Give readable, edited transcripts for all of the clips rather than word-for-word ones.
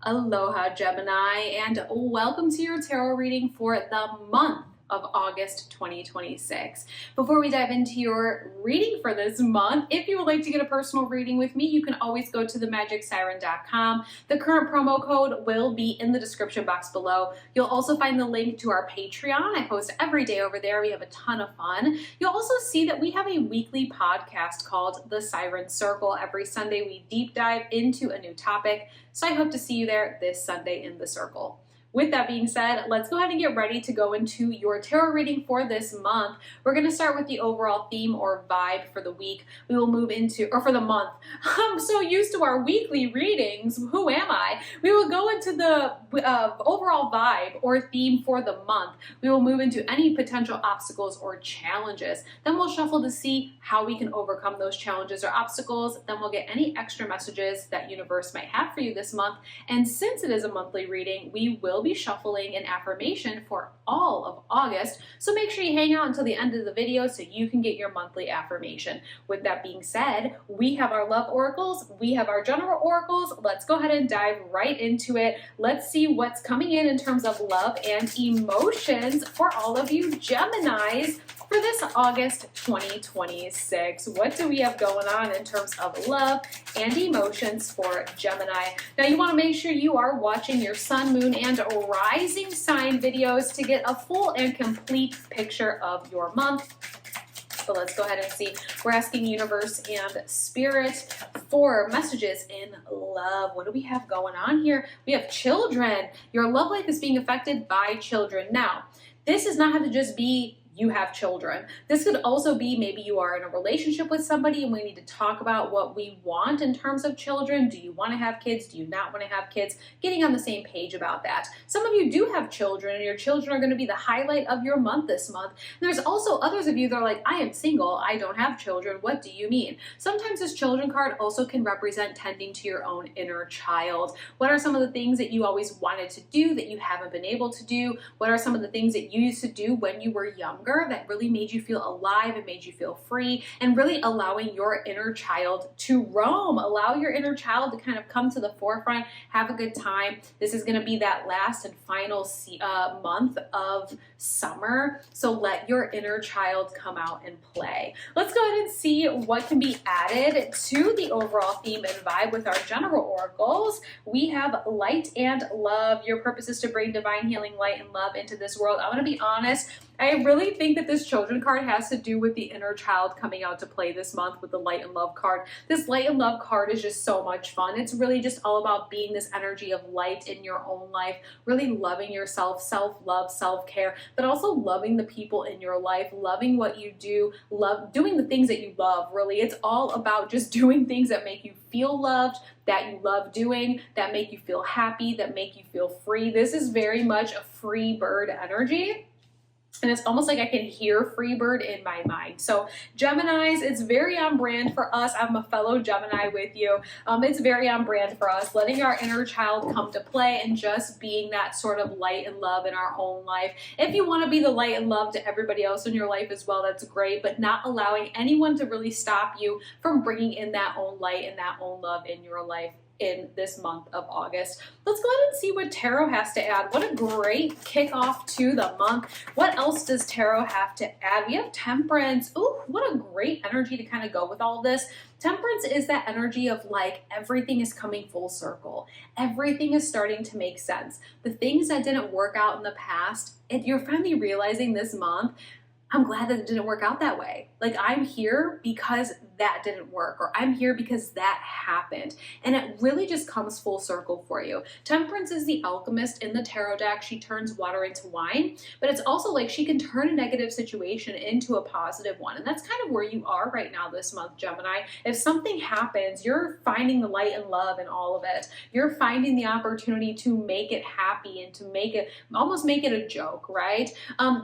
Aloha Gemini, and welcome to your tarot reading for the month of August 2026. Before we dive into your reading for this month, if you would like to get a personal reading with me, you can always go to themagicsiren.com. The current promo code will be in the description box below. You'll also find the link to our Patreon. I post every day over there. We have a ton of fun. You'll also see that we have a weekly podcast called The Siren Circle. Every Sunday we deep dive into a new topic. So I hope to see you there this Sunday in the circle. With that being said, let's go ahead and get ready to go into your tarot reading for this month. We're going to start with the overall theme or vibe for the week. We will move into, or for the month. I'm so used to our weekly readings. Who am I? We will go into the overall vibe or theme for the month. We will move into any potential obstacles or challenges. Then we'll shuffle to see how we can overcome those challenges or obstacles. Then we'll get any extra messages that universe might have for you this month. And since it is a monthly reading, we will be shuffling an affirmation for all of August, so make sure you hang out until the end of the video so you can get your monthly affirmation. With that being said, we have our love oracles, we have our general oracles. Let's go ahead and dive right into it. Let's see what's coming in terms of love and emotions for all of you Geminis for this August 2026. What do we have going on in terms of love and emotions for Gemini? Now you want to make sure you are watching your sun, moon, and rising sign videos to get a full and complete picture of your month. So let's go ahead and see. We're asking universe and spirit for messages in love. What do we have going on here? We have children. Your love life is being affected by children. Now, this does not have to just be you have children. This could also be maybe you are in a relationship with somebody and we need to talk about what we want in terms of children. Do you want to have kids? Do you not want to have kids? Getting on the same page about that. Some of you do have children and your children are going to be the highlight of your month this month. And there's also others of you that are like, I am single, I don't have children. What do you mean? Sometimes this children card also can represent tending to your own inner child. What are some of the things that you always wanted to do that you haven't been able to do? What are some of the things that you used to do when you were younger that really made you feel alive and made you feel free, and really allowing your inner child to roam, allow your inner child to kind of come to the forefront, have a good time. This is going to be that last and final month of summer, so let your inner child come out and play. Let's go ahead and see what can be added to the overall theme and vibe with our general oracles. We have light and love. Your purpose is to bring divine healing, light, and love into this world. I'm going to be honest, I really think that this children card has to do with the inner child coming out to play this month with the light and love card. This light and love card is just so much fun. It's really just all about being this energy of light in your own life, really loving yourself, self-love, self-care, but also loving the people in your life, loving what you do, love doing the things that you love, really. It's all about just doing things that make you feel loved, that you love doing, that make you feel happy, that make you feel free. This is very much a free bird energy. And it's almost like I can hear Freebird in my mind. So Geminis, it's very on brand for us. I'm a fellow Gemini with you. It's very on brand for us, letting our inner child come to play and just being that sort of light and love in our own life. If you want to be the light and love to everybody else in your life as well, that's great, but not allowing anyone to really stop you from bringing in that own light and that own love in your life in this month of August. Let's go ahead and see what tarot has to add. What a great kickoff to the month. What else does tarot have to add? We have Temperance. Ooh, what a great energy to kind of go with all of this. Temperance is that energy of like everything is coming full circle. Everything is starting to make sense. The things that didn't work out in the past, you're finally realizing this month, I'm glad that it didn't work out that way. Like, I'm here because that didn't work, or I'm here because that happened. And it really just comes full circle for you. Temperance is the alchemist in the tarot deck. She turns water into wine, but it's also like she can turn a negative situation into a positive one. And that's kind of where you are right now this month, Gemini. If something happens, you're finding the light and love in all of it. You're finding the opportunity to make it happy and to make it, almost make it a joke, right?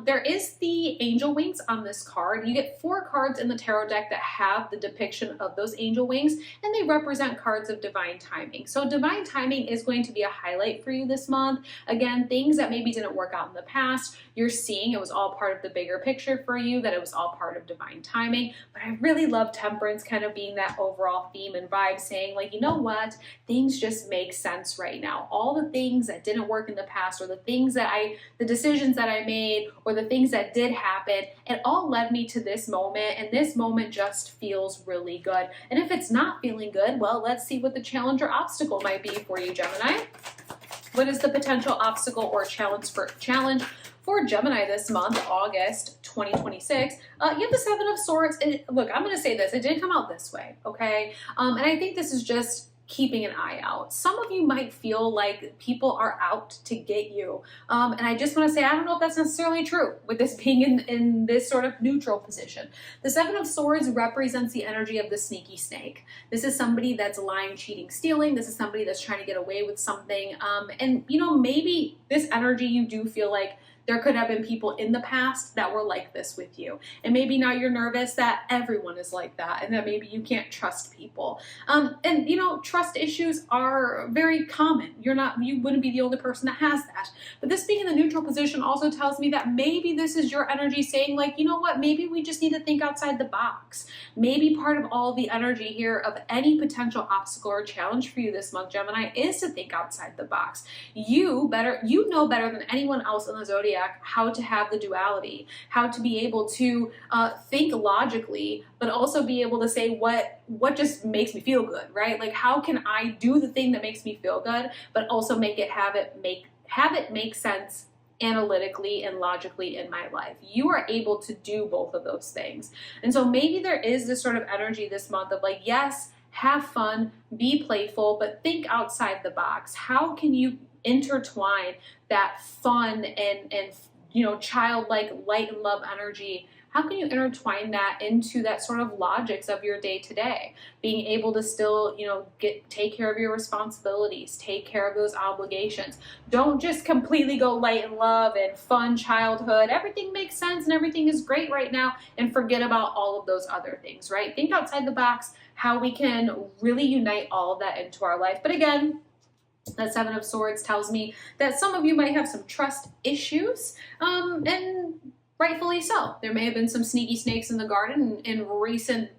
There is the angel wings on this card. You get 4 cards in the tarot deck that have the depiction of those angel wings, and they represent cards of divine timing. So divine timing is going to be a highlight for you this month. Again, things that maybe didn't work out in the past, you're seeing it was all part of the bigger picture for you, that it was all part of divine timing. But I really love Temperance kind of being that overall theme and vibe, saying like, you know what, things just make sense right now. All the things that didn't work in the past, or the things that the decisions that I made, or the things that did happen, it all led me to this moment, and this moment just feels really good. And if it's not feeling good, well, let's see what the challenge or obstacle might be for you, Gemini. What is the potential obstacle or challenge for Gemini this month, August 2026? You have the Seven of Swords. And look, I'm going to say this. It didn't come out this way, okay? And I think this is just keeping an eye out. Some of you might feel like people are out to get you. And I just want to say, I don't know if that's necessarily true with this being in this sort of neutral position. The Seven of Swords represents the energy of the sneaky snake. This is somebody that's lying, cheating, stealing. This is somebody that's trying to get away with something. And you know, maybe this energy, you do feel like there could have been people in the past that were like this with you. And maybe now you're nervous that everyone is like that, and that maybe you can't trust people. And you know, trust issues are very common. You wouldn't be the only person that has that. But this being in the neutral position also tells me that maybe this is your energy saying like, you know what, maybe we just need to think outside the box. Maybe part of all the energy here of any potential obstacle or challenge for you this month, Gemini, is to think outside the box. You know better than anyone else in the zodiac how to have the duality, how to be able to think logically, but also be able to say what just makes me feel good, right? Like, how can I do the thing that makes me feel good, but also have it make sense analytically and logically in my life. You are able to do both of those things. And so maybe there is this sort of energy this month of like, yes, have fun, be playful, but think outside the box. How can you intertwine that fun and you know, childlike light and love energy? How can you intertwine that into that sort of logics of your day to day? Being able to still, you know, take care of your responsibilities, take care of those obligations. Don't just completely go light and love and fun childhood. Everything makes sense and everything is great right now, and forget about all of those other things, right? Think outside the box, how we can really unite all of that into our life. But again, that Seven of Swords tells me that some of you might have some trust issues, and rightfully so. There may have been some sneaky snakes in the garden in recent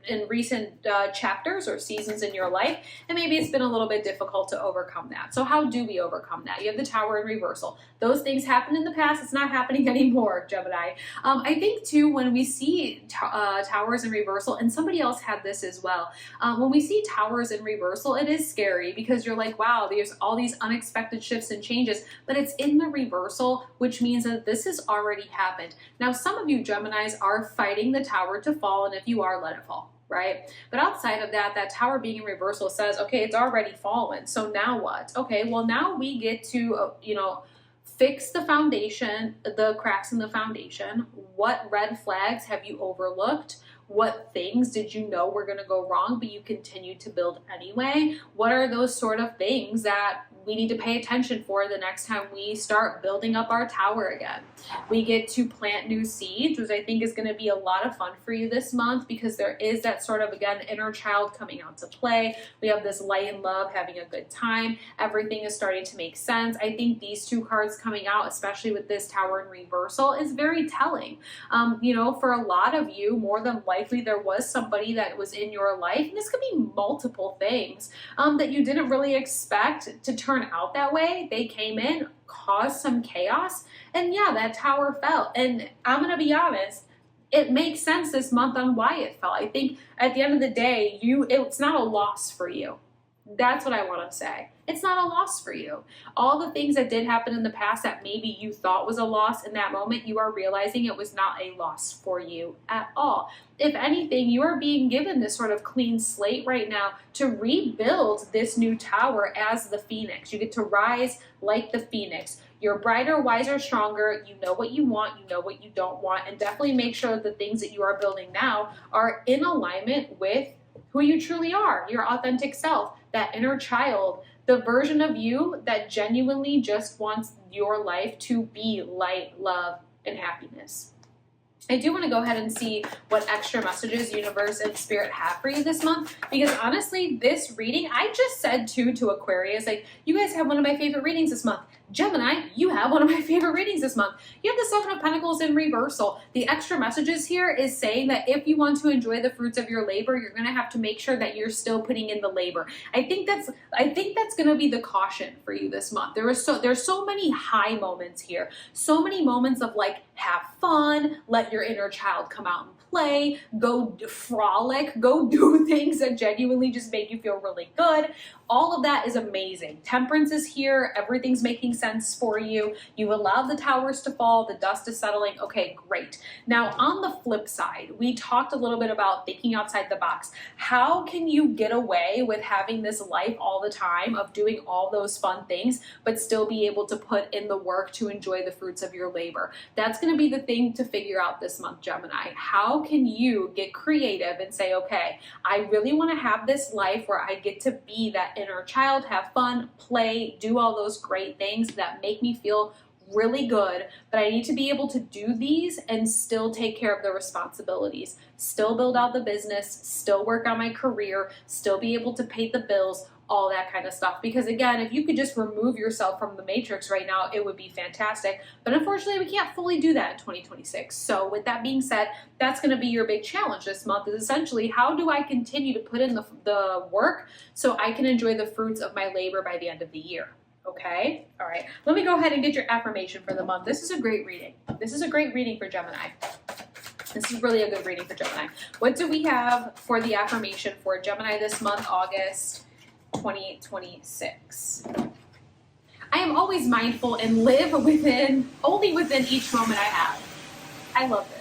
chapters or seasons in your life, and maybe it's been a little bit difficult to overcome that. So how do we overcome that? You have the Tower in reversal. Those things happened in the past. It's not happening anymore, Gemini. I think too, when we see towers in reversal, and somebody else had this as well, when we see towers in reversal, it is scary because you're like, wow, there's all these unexpected shifts and changes, but it's in the reversal, which means that this has already happened. Now, some of you Geminis are fighting the tower to fall, and if you are, let it fall, right? But outside of that, that tower being in reversal says, okay, it's already fallen, so now what? Okay, well, now we get to, you know, fix the foundation, the cracks in the foundation. What red flags have you overlooked? What things did you know were going to go wrong, but you continue to build anyway? What are those sort of things that we need to pay attention for the next time we start building up our tower again? We get to plant new seeds, which I think is going to be a lot of fun for you this month, because there is that sort of, again, inner child coming out to play. We have this light and love, having a good time. Everything is starting to make sense. I think these two cards coming out, especially with this tower in reversal, is very telling. You know, for a lot of you, more than likely, there was somebody that was in your life, and this could be multiple things, that you didn't really expect to turn out that way. They came in, caused some chaos, and yeah, that tower fell. And I'm gonna be honest, it makes sense this month on why it fell. I think at the end of the day, it's not a loss for you. That's what I want to say. It's not a loss for you. All the things that did happen in the past that maybe you thought was a loss in that moment, you are realizing it was not a loss for you at all. If anything, you are being given this sort of clean slate right now to rebuild this new tower as the phoenix. You get to rise like the phoenix. You're brighter, wiser, stronger. You know what you want, you know what you don't want, and definitely make sure that the things that you are building now are in alignment with who you truly are, your authentic self, that inner child, the version of you that genuinely just wants your life to be light, love, and happiness. I do want to go ahead and see what extra messages universe and spirit have for you this month, because honestly, this reading, I just said to Aquarius, like, you guys have one of my favorite readings this month. Gemini, you have one of my favorite readings this month. You have the Seven of Pentacles in reversal. The extra messages here is saying that if you want to enjoy the fruits of your labor, you're going to have to make sure that you're still putting in the labor. I think that's going to be the caution for you this month. There's so many high moments here. So many moments of like, have fun, let your inner child come out and play, go frolic, go do things that genuinely just make you feel really good. All of that is amazing. Temperance is here. Everything's making sense for you. You allowed the towers to fall. The dust is settling. Okay, great. Now, on the flip side, we talked a little bit about thinking outside the box. How can you get away with having this life all the time of doing all those fun things, but still be able to put in the work to enjoy the fruits of your labor? That's going to be the thing to figure out this month, Gemini. How can you get creative and say, okay, I really want to have this life where I get to be that inner child, have fun, play, do all those great things that make me feel really good, but I need to be able to do these and still take care of the responsibilities, still build out the business, still work on my career, still be able to pay the bills, all that kind of stuff. Because again, if you could just remove yourself from the matrix right now, it would be fantastic. But unfortunately, we can't fully do that in 2026. So with that being said, that's going to be your big challenge this month, is essentially, how do I continue to put in the work so I can enjoy the fruits of my labor by the end of the year? Okay? All right. Let me go ahead and get your affirmation for the month. This is a great reading. This is a great reading for Gemini. This is really a good reading for Gemini. What do we have for the affirmation for Gemini this month, August 2026? I am always mindful and live only within each moment I have. I love this.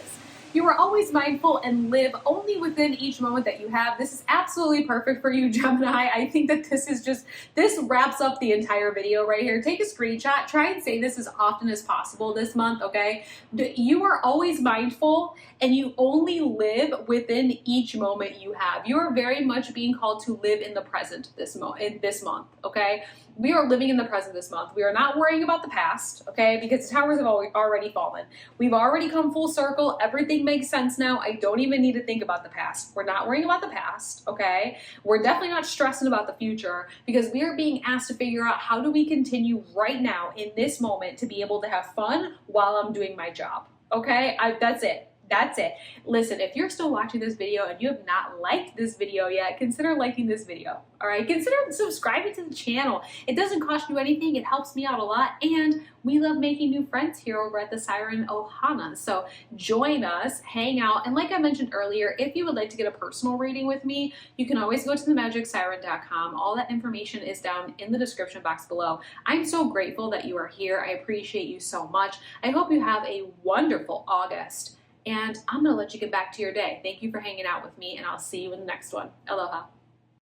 You are always mindful and live only within each moment that you have. This is absolutely perfect for you, Gemini. I think that this wraps up the entire video right here. Take a screenshot. Try and say this as often as possible this month, okay? You are always mindful and you only live within each moment you have. You are very much being called to live in the present this month, okay? We are living in the present this month. We are not worrying about the past, okay? Because the towers have already fallen. We've already come full circle. Everything makes sense now. I don't even need to think about the past. We're not worrying about the past, okay? We're definitely not stressing about the future, because we are being asked to figure out, how do we continue right now in this moment to be able to have fun while I'm doing my job, okay? That's it. That's it. Listen, if you're still watching this video and you have not liked this video yet, consider liking this video, all right? Consider subscribing to the channel. It doesn't cost you anything. It helps me out a lot, and we love making new friends here over at the Siren Ohana. So join us, hang out, and like I mentioned earlier, if you would like to get a personal reading with me, you can always go to themagicsiren.com. All that information is down in the description box below. I'm so grateful that you are here. I appreciate you so much. I hope you have a wonderful August. And I'm going to let you get back to your day. Thank you for hanging out with me, and I'll see you in the next one. Aloha.